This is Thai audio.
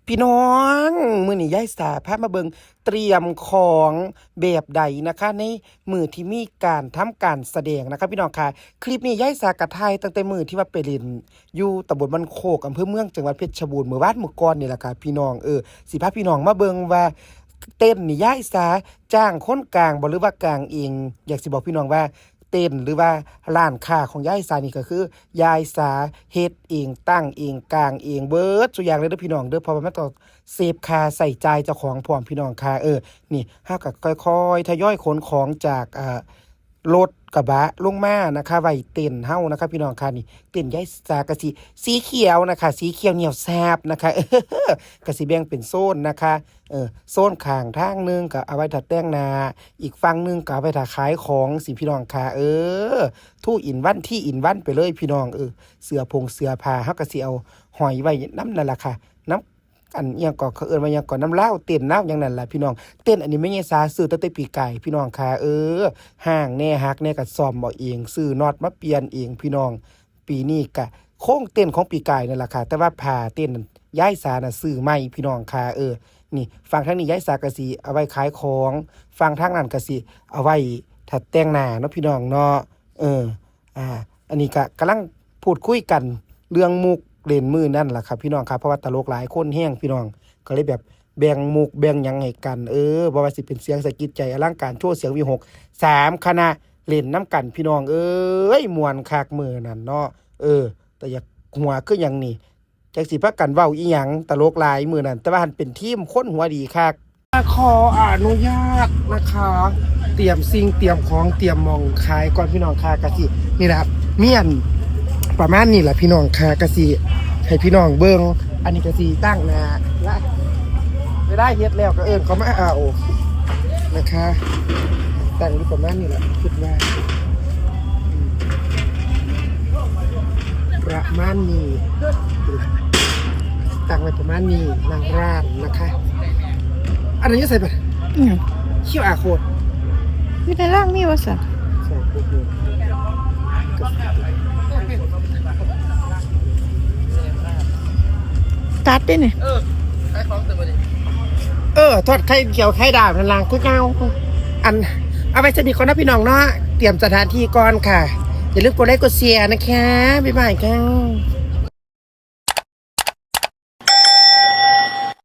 พี่น้องมื้อนี้ยายสาพามาเบิงเตรียมของแบบใดนะคะในมื้อที่มีการทำการแสดงนะคะพี่น้องค่ะคลิปนี้ยายสากะถ่ายตั้งแต่มื้อที่ว่าไปเล่นอยู่ตำบลบ้านโคกอำเภอเมืองจังหวัดเพชรบูรณ์มื้อวานมื้อก่อนนี่แหละค่ะพี่น้องสิพาพี่น้องมาเบิงว่าเต้นนี่ยายสาจ้างคนกลางบ่หรือว่ากลางเองอยากสิบอกพี่น้องว่าเต้นหรือว่าร้านค้าของยายสานี่ก็คือยายสาเฮ็ดเองตั้งเองกลางเองเบิดทุกอย่างเลยเด้อพี่น้องเด้อเพราะว่ามันต้องเซฟค่าใส่จ่ายเจ้าของพร้อมพี่น้องค่ะนี่เฮาก็ค่อยๆทยอยขนของจากรถกระบะลงมานะคะไว้เต็นเฮานะคะพี่น้องค่ะนี่เต็นยายสากะสิสีเขียวนะคะสีเขียวเหนียวแซ่บนะคะก็สิแบ่งเป็นโซนนะคะโซนข้างทางนึงก็เอาไว้ถ้าแต่งหน้าอีกฝั่งนึงก็เอาไว้ถ้าขายของสิพี่น้องค่ะทู่อินวันที่อินวันไปเลยพี่น้องเสื้อผ้าเฮาก็สิเอาห้อยไว้นำนั่นล่ะค่ะน้ำอันอิหยังก็เขาเอิ้นว่าอิหยังก็น้ำเหล้าเต้นน้ำอย่างนั้นล่ะพี่น้องเต้นอันนี้ไม่ใช่สาซื้อตั้งแต่ปีไก่พี่น้องค่ะห้างแน่ฮักแน่ก็ซ่อมเอาเองซื้อน็อตมาเปลี่ยนเองพี่น้องปีนี้ก็โค้งเต้นของปีไก่นั่นล่ะค่ะแต่ว่าผ้าเต้นย้ายสาน่ะซื้อใหม่พี่น้องค่ะนี่ฝั่งทางนี้ย้ายสาก็สิเอาไว้ขายของฝั่งทางนั้นก็สิเอาไว้ถ้าแต่งหน้าเนาะพี่น้องเนาะอันนี้ก็กำลังพูดคุยกันเรื่องมุกเล่นมือนั่นแหละครับพี่น้องครับเพราะว่าตลกหลายคนแห้งพี่น้องก็เลยแบบแบ่งมุกแบ่งหยังให้กันบ่ว่าสิเป็นเสียงสะกิดใจอลังการโชว์เสียงวีหก3คณะเล่นน้ำกันพี่น้องม่วนคักมือนั่นเนาะแต่อยากหัวคือหยังนี่จักสิพากันเว้าอีหยังตลกหลายมือนั่นแต่ว่าหันเป็นทีมคนหัวดีคักขออนุญาตนะคะเตรียมสิ่งเตรียมของเตรียมหม่องขายก่อนพี่น้องค่ะกะสินี่แหละเมียนประมาณนี้แหละพี่น้องค่ะกะสิให้พี่น้องเบิ่งอันนี้กะสิตั้งหน้าละเวลาเฮ็ดแล้วก็เขามาเอานะคะตั้งอยู่ประมาณนี้แหละคิดว่าประมาณนี้ตั้งไว้ประมาณนี้นางร้านนะคะอันนี้จะใส่ไปคิวอาร์โค้ดอยู่ในร่างมีวะสักใส่ปุ๊บเลยตัดได้เนี่ยขายของเต็มเลยทอดไข่เขียวไข่ดาวนั่นล่ะคือเงาเอาไปสนิทคนนะพี่น้องเนาะเตรียมสถานที่ก่อนค่ะอย่าลืมกดไลค์กดแชร์นะคะบ๊ายบายค่ะ